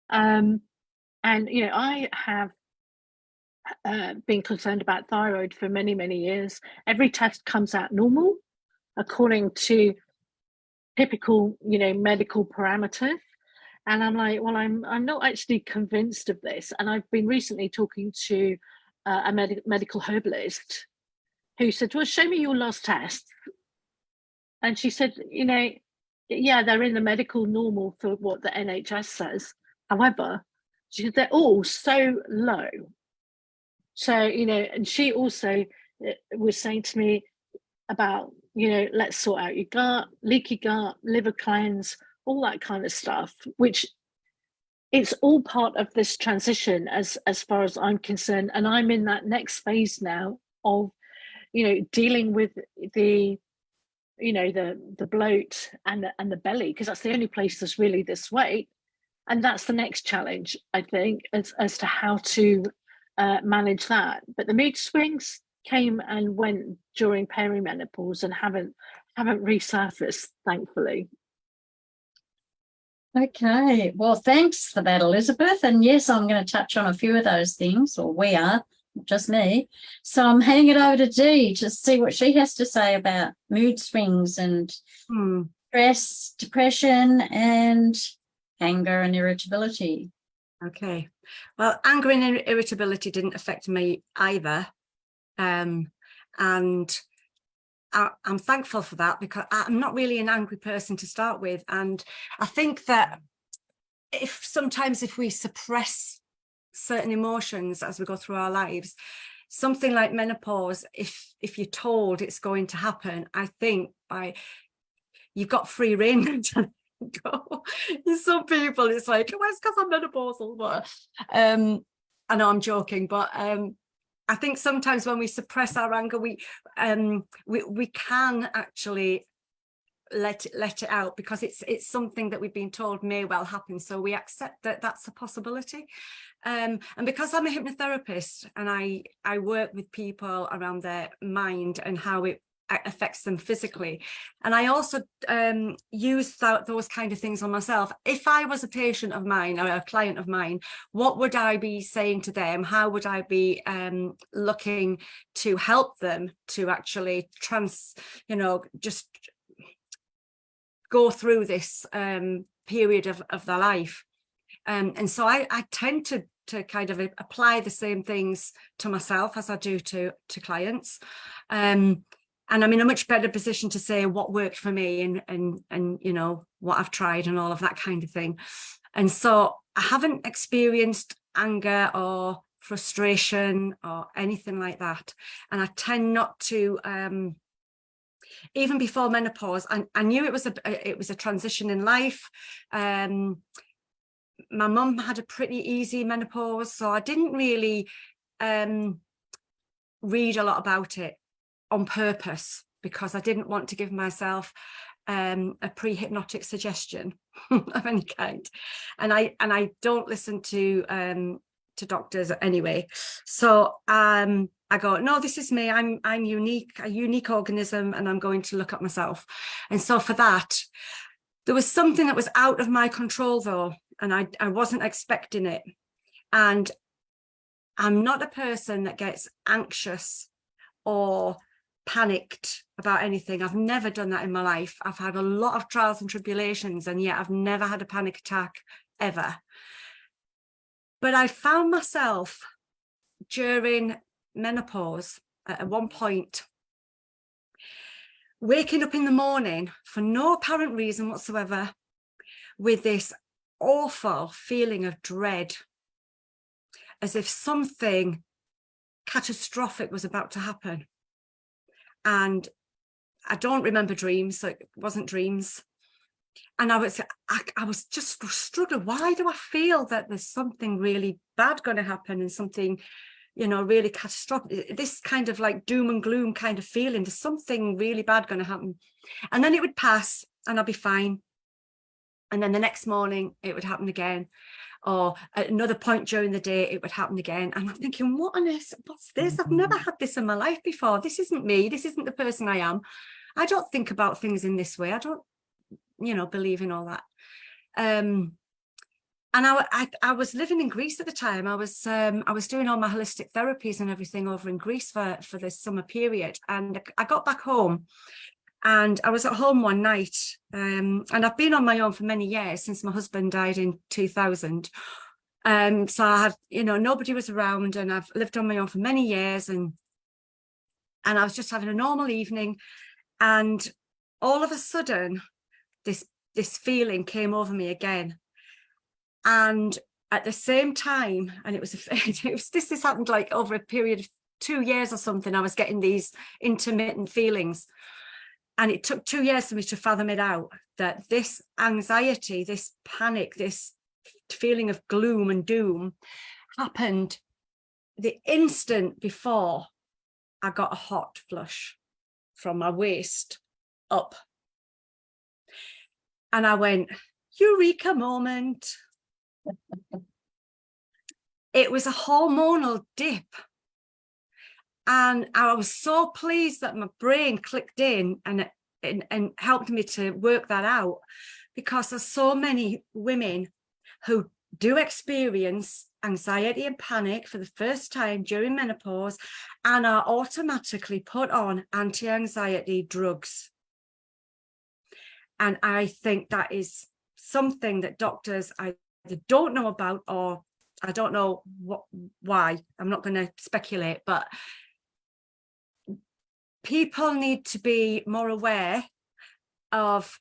And, you know, I have been concerned about thyroid for many, many years. Every test comes out normal according to typical, you know, medical parameters. And I'm like, well, I'm not actually convinced of this. And I've been recently talking to a medical herbalist who said, well, show me your last test. And she said, you know, yeah, they're in the medical normal for what the NHS says. However, she said, they're all so low. So, you know, and she also was saying to me about, you know, let's sort out your gut, leaky gut, liver cleanse, all that kind of stuff, which it's all part of this transition as far as I'm concerned. And I'm in that next phase now of, you know, dealing with the, you know, the bloat and the belly, because that's the only place there's really this weight. And that's the next challenge, I think, as to how to manage that. But the mood swings came and went during perimenopause and haven't resurfaced, thankfully. Okay, well, thanks for that, Elizabeth. And yes, I'm going to touch on a few of those things, or we are, not just me. So I'm handing it over to Dee to see what she has to say about mood swings and stress, depression, and anger and irritability. Okay, well, anger and irritability didn't affect me either. And I'm thankful for that, because I'm not really an angry person to start with. And I think that sometimes if we suppress certain emotions as we go through our lives, something like menopause, if you're told it's going to happen, I think you've got free rein to go. Some people, it's like, oh, it's because I'm menopausal. But I know I'm joking, but I think sometimes when we suppress our anger, we can actually let it out, because it's something that we've been told may well happen. So we accept that that's a possibility. And because I'm a hypnotherapist and I work with people around their mind and how it affects them physically, and I also use those kind of things on myself. If I was a patient of mine or a client of mine, what would I be saying to them? How would I be looking to help them to actually just go through this period of their life? And so I tend to kind of apply the same things to myself as I do to clients. And I'm in a much better position to say what worked for me and you know, what I've tried and all of that kind of thing. And so I haven't experienced anger or frustration or anything like that. And I tend not to, even before menopause, I knew it was a transition in life. My mum had a pretty easy menopause, so I didn't really read a lot about it on purpose, because I didn't want to give myself a pre-hypnotic suggestion of any kind, and I don't listen to doctors anyway. So I go, no, this is me. I'm unique, a unique organism, and I'm going to look at myself. And so for that, there was something that was out of my control though, and I wasn't expecting it. And I'm not a person that gets anxious or panicked about anything. I've never done that in my life. I've had a lot of trials and tribulations, and yet I've never had a panic attack ever. But I found myself during menopause at one point waking up in the morning for no apparent reason whatsoever with this awful feeling of dread, as if something catastrophic was about to happen. And I don't remember dreams, so it wasn't dreams. And I was just struggling. Why do I feel that there's something really bad going to happen and something you know, really catastrophic, this kind of like doom and gloom kind of feeling, there's something really bad going to happen. And then it would pass and I'll be fine. And then the next morning it would happen again. Or at another point during the day, it would happen again. And I'm thinking, what on earth, what's this? I've never had this in my life before. This isn't me. This isn't the person I am. I don't think about things in this way. I don't, you know, believe in all that. And I was living in Greece at the time. I was doing all my holistic therapies and everything over in Greece for this summer period. And I got back home. And I was at home one night, and I've been on my own for many years since my husband died in 2000. So I had, you know, nobody was around, and I've lived on my own for many years, and I was just having a normal evening, and all of a sudden, this feeling came over me again, and at the same time, and this happened like over a period of 2 years or something. I was getting these intermittent feelings. And it took 2 years for me to fathom it out, that this anxiety, this panic, this feeling of gloom and doom happened the instant before I got a hot flush from my waist up. And I went, eureka moment. It was a hormonal dip. And I was so pleased that my brain clicked in and helped me to work that out, because there's so many women who do experience anxiety and panic for the first time during menopause and are automatically put on anti-anxiety drugs. And I think that is something that doctors either don't know about, or I don't know why. I'm not going to speculate, but people need to be more aware of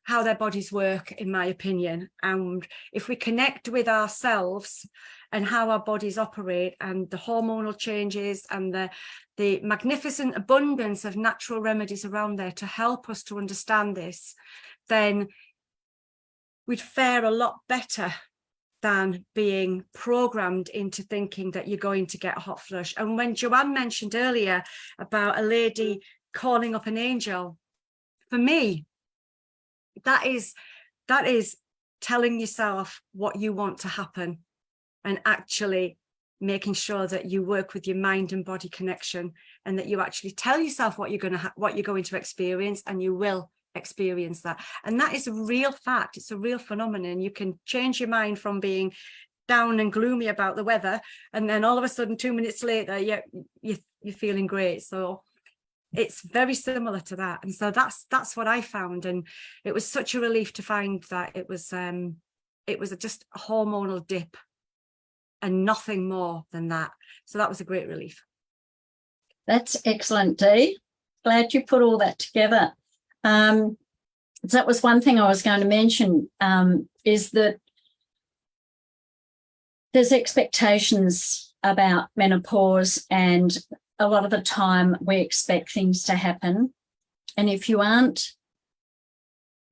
how their bodies work, in my opinion. And if we connect with ourselves and how our bodies operate, and the hormonal changes and the magnificent abundance of natural remedies around there to help us to understand this, then we'd fare a lot better than being programmed into thinking that you're going to get a hot flush. And when Joanne mentioned earlier about a lady calling up an angel, for me, that is telling yourself what you want to happen, and actually making sure that you work with your mind and body connection, and that you actually tell yourself what you're going to experience, and you will experience that. And that is a real fact. It's a real phenomenon. You can change your mind from being down and gloomy about the weather, and then all of a sudden 2 minutes later you're feeling great. So it's very similar to that. And so that's what I found, and it was such a relief to find that it was just a hormonal dip and nothing more than that. So that was a great relief. That's excellent, Dee. Glad you put all that together. So that was one thing I was going to mention, is that there's expectations about menopause, and a lot of the time we expect things to happen. And if you aren't,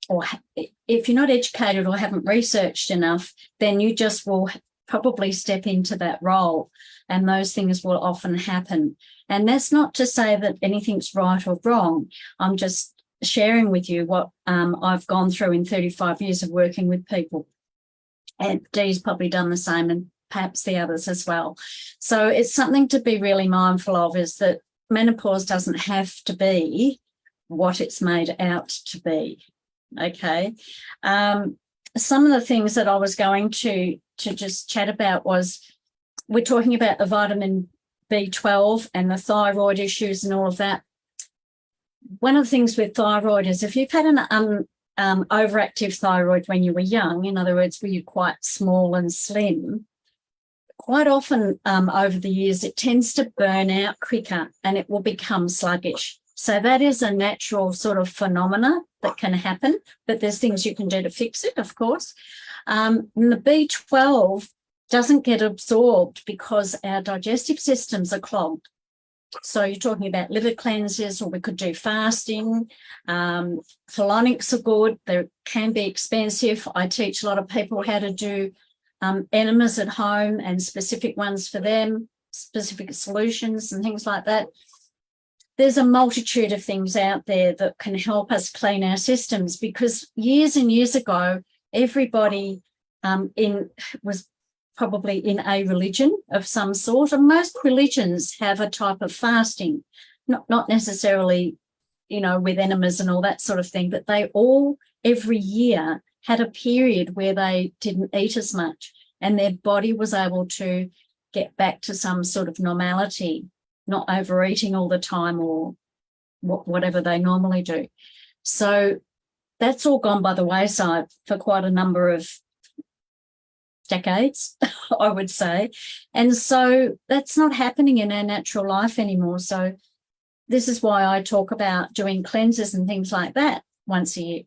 or if you're not educated or haven't researched enough, then you just will probably step into that role, and those things will often happen. And that's not to say that anything's right or wrong. I'm just sharing with you what I've gone through in 35 years of working with people, and Dee's probably done the same, and perhaps the others as well. So it's something to be really mindful of, is that menopause doesn't have to be what it's made out to be. Okay. Some of the things that I was going to just chat about was, we're talking about the vitamin B12 and the thyroid issues and all of that. One of the things with thyroid is, if you've had an overactive thyroid when you were young, in other words, were you quite small and slim, quite often over the years it tends to burn out quicker and it will become sluggish. So that is a natural sort of phenomena that can happen, but there's things you can do to fix it, of course. And the B12 doesn't get absorbed because our digestive systems are clogged. So you're talking about liver cleanses, or we could do fasting. Colonics are good. They can be expensive. I teach a lot of people how to do enemas at home, and specific ones for them. specific solutions and things like that. There's a multitude of things out there that can help us clean our systems, because years and years ago, everybody was probably in a religion of some sort, and most religions have a type of fasting, not necessarily, you know, with enemas and all that sort of thing, but they all every year had a period where they didn't eat as much, and their body was able to get back to some sort of normality, not overeating all the time or whatever they normally do. So that's all gone by the wayside for quite a number of decades, I would say. And so that's not happening in our natural life anymore. So this is why I talk about doing cleanses and things like that once a year.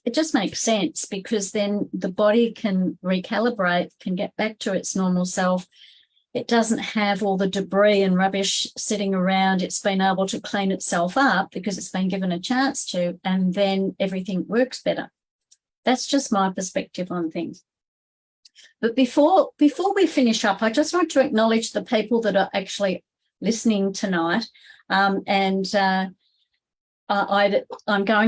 It just makes sense, because then the body can recalibrate, can get back to its normal self. It doesn't have all the debris and rubbish sitting around. It's been able to clean itself up because it's been given a chance to, and then everything works better. That's just my perspective on things. But before we finish up, I just want to acknowledge the people that are actually listening tonight. I'm going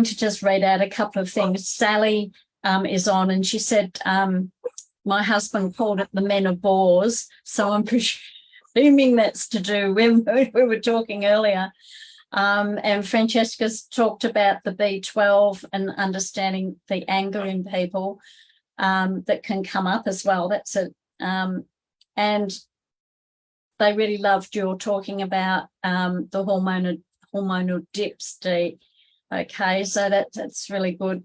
to just read out a couple of things. Sally is on, and she said, my husband called it the menopause, so I'm presuming that's to do when we were talking earlier. And Francesca's talked about the B12 and understanding the anger in people that can come up as well. That's it. And they really loved your talking about the hormonal dips, Dee. Okay, so that's really good.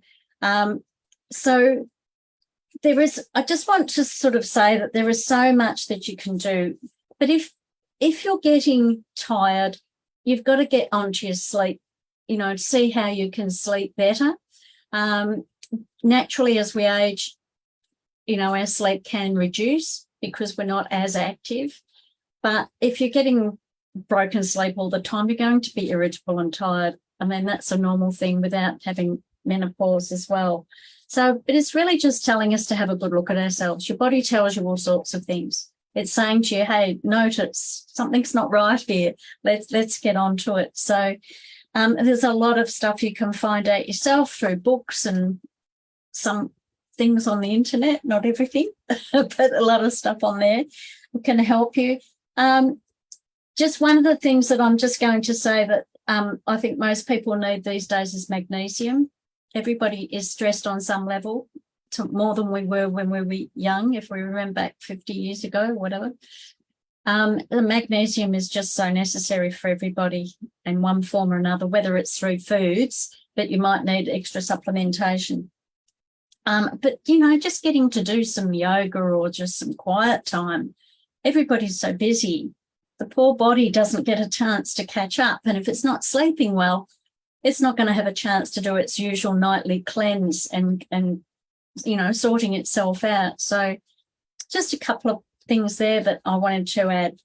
So I just want to sort of say that there is so much that you can do, but if you're getting tired, you've got to get onto your sleep, you know, see how you can sleep better. Naturally, as we age, you know, our sleep can reduce because we're not as active. But if you're getting broken sleep all the time, you're going to be irritable and tired. I mean, that's a normal thing without having menopause as well. So it is really just telling us to have a good look at ourselves. Your body tells you all sorts of things. It's saying to you, hey, notice something's not right here. Let's get on to it. So there's a lot of stuff you can find out yourself through books and some things on the internet, not everything, but a lot of stuff on there can help you. Just one of the things that I'm just going to say that I think most people need these days is magnesium. Everybody is stressed on some level, more than we were when we were young, if we remember back 50 years ago, whatever. The magnesium is just so necessary for everybody in one form or another, whether it's through foods, but you might need extra supplementation. But, you know, just getting to do some yoga or just some quiet time. Everybody's so busy. The poor body doesn't get a chance to catch up. And if it's not sleeping well, it's not going to have a chance to do its usual nightly cleanse and you know, sorting itself out. So just a couple of things there that I wanted to add.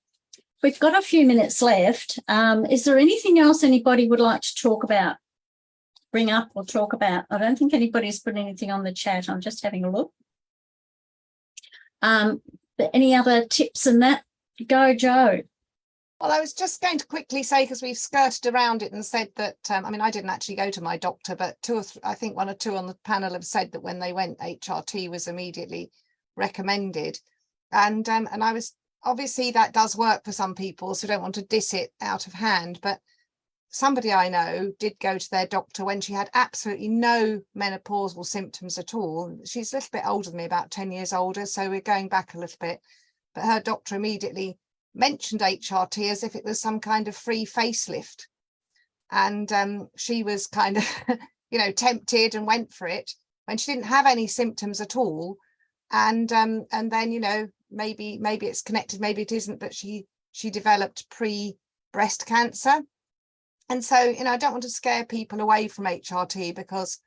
We've got a few minutes left. Is there anything else anybody would like to talk about, bring up or talk about? I don't think anybody's put anything on the chat. I'm just having a look. But any other tips in that? Go, Joe. Well, I was just going to quickly say, because we've skirted around it and said that, I mean, I didn't actually go to my doctor, but I think one or two on the panel have said that when they went, HRT was immediately recommended. And I was, obviously that does work for some people, so don't want to diss it out of hand. But somebody I know did go to their doctor when she had absolutely no menopausal symptoms at all. She's a little bit older than me, about 10 years older, so we're going back a little bit. But her doctor immediately mentioned HRT as if it was some kind of free facelift, and she was kind of you know, tempted and went for it when she didn't have any symptoms at all. And then, you know, maybe it's connected, maybe it isn't, but she developed pre-breast cancer. And so, you know, I don't want to scare people away from HRT, because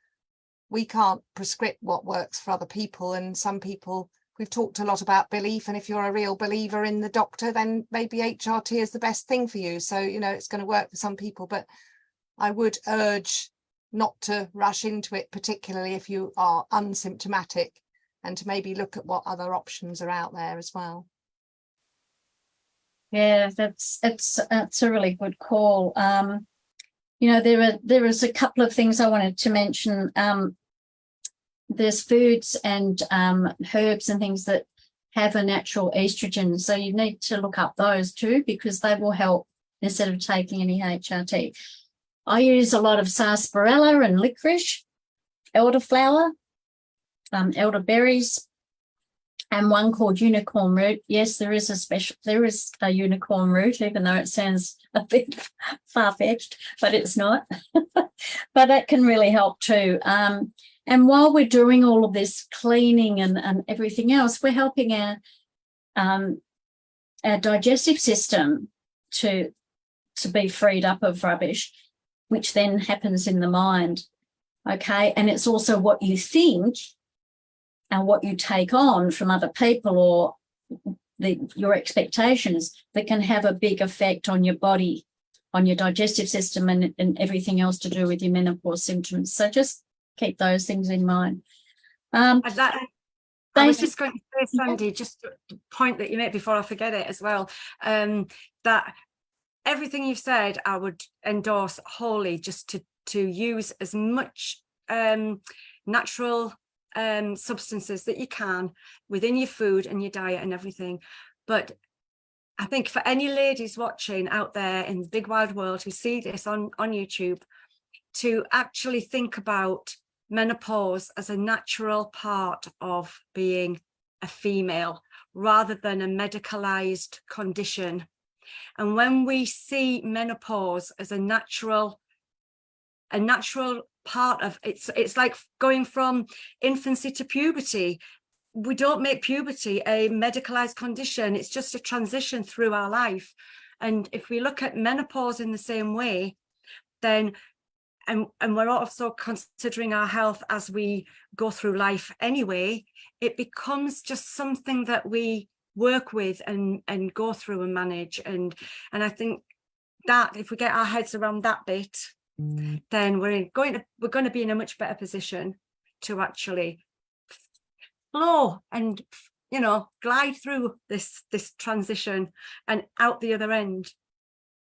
we can't prescribe what works for other people, and some people, we've talked a lot about belief, and if you're a real believer in the doctor, then maybe HRT is the best thing for you. So, you know, it's going to work for some people, but I would urge not to rush into it, particularly if you are unsymptomatic, and to maybe look at what other options are out there as well. Yeah, it's a really good call. You know, there is a couple of things I wanted to mention. There's foods and herbs and things that have a natural estrogen, so you need to look up those too, because they will help instead of taking any HRT. I use a lot of sarsaparilla and licorice, elderflower, elderberries, and one called unicorn root. Yes, there is a unicorn root, even though it sounds a bit far-fetched, but it's not. But that can really help too. And while we're doing all of this cleaning and everything else, we're helping our digestive system to be freed up of rubbish, which then happens in the mind. Okay, and it's also what you think and what you take on from other people or your expectations that can have a big effect on your body, on your digestive system, and everything else to do with your menopause symptoms. So just keep those things in mind. I was just going to say, Sandy, just the point that you made before I forget it as well, that everything you've said I would endorse wholly, just to use as much natural substances that you can within your food and your diet and everything. But I think for any ladies watching out there in the big wide world who see this on YouTube, to actually think about menopause as a natural part of being a female rather than a medicalized condition. And when we see menopause as a natural part of it's like going from infancy to puberty. We don't make puberty a medicalized condition. It's just a transition through our life. And if we look at menopause in the same way, then and we're also considering our health as we go through life anyway, it becomes just something that we work with and go through and manage. And I think that if we get our heads around that bit, then we're going to be in a much better position to actually flow and, you know, glide through this transition and out the other end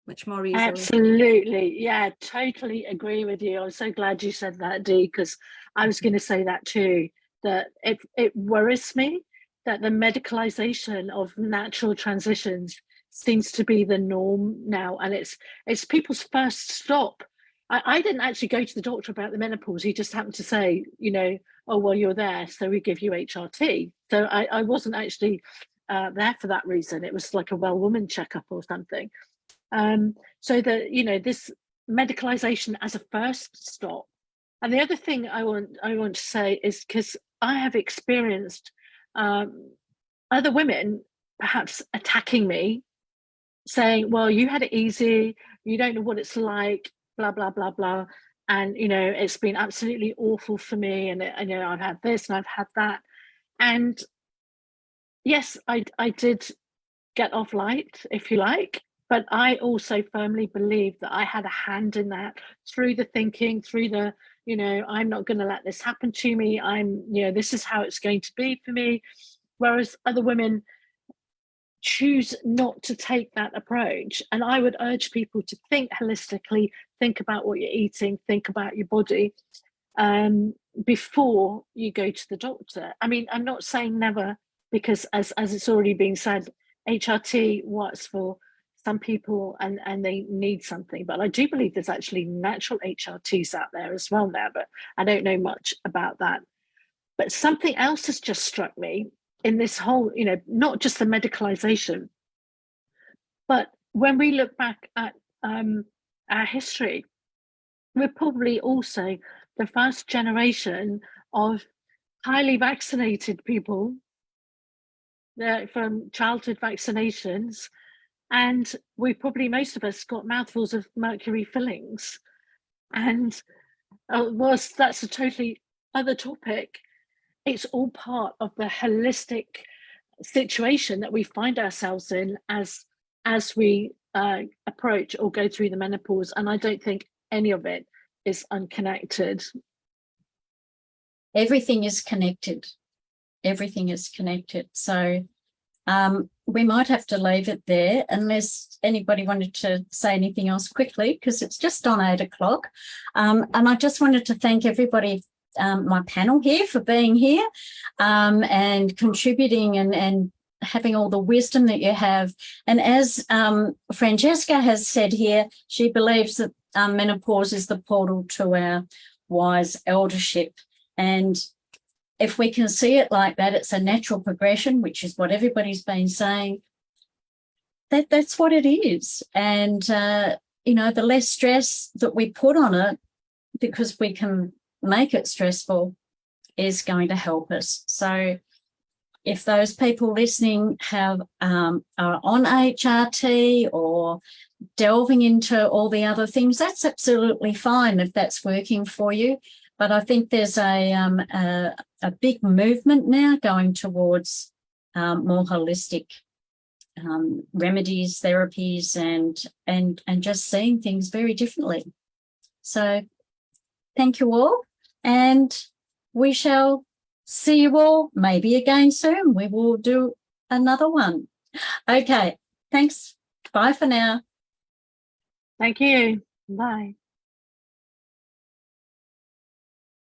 much more easily. Absolutely. Yeah, totally agree with you. I'm so glad you said that, Dee, because I was going to say that too, that it worries me that the medicalization of natural transitions seems to be the norm now, and it's people's first stop. I didn't actually go to the doctor about the menopause. He just happened to say, you know, oh, well, you're there, so we give you HRT. So I wasn't actually there for that reason. It was like a well woman checkup or something. So that, you know, this medicalization as a first stop. And the other thing I want to say is, because I have experienced other women perhaps attacking me, saying, well, you had it easy, you don't know what it's like, blah, blah, blah, blah. And, you know, it's been absolutely awful for me. And you know, I've had this and I've had that. And yes, I did get off light, if you like. But I also firmly believe that I had a hand in that, through the thinking, through the, you know, I'm not going to let this happen to me. You know, this is how it's going to be for me. Whereas other women choose not to take that approach. And I would urge people to think holistically, think about what you're eating, think about your body before you go to the doctor. I mean, I'm not saying never, because as it's already been said, HRT works for some people and they need something. But I do believe there's actually natural HRTs out there as well now, but I don't know much about that. But something else has just struck me in this whole, you know, not just the medicalization, but when we look back at our history, we're probably also the first generation of highly vaccinated people from childhood vaccinations. And we probably, most of us, got mouthfuls of mercury fillings. And whilst that's a totally other topic, it's all part of the holistic situation that we find ourselves in as we approach or go through the menopause. And I don't think any of it is unconnected. Everything is connected. Everything is connected. So we might have to leave it there unless anybody wanted to say anything else quickly, because it's just on 8 o'clock. And I just wanted to thank everybody, my panel here, for being here and contributing and having all the wisdom that you have. And as Francesca has said here, she believes that menopause is the portal to our wise eldership. And if we can see it like that, it's a natural progression, which is what everybody's been saying. That's what it is. And, you know, the less stress that we put on it, because we can make it stressful, is going to help us. So if those people listening are on HRT or delving into all the other things, that's absolutely fine if that's working for you. But I think there's a big movement now going towards more holistic remedies, therapies, and just seeing things very differently. So thank you all, and we shall see you all maybe again soon. We will do another one. Okay, thanks. Bye for now. Thank you. Bye.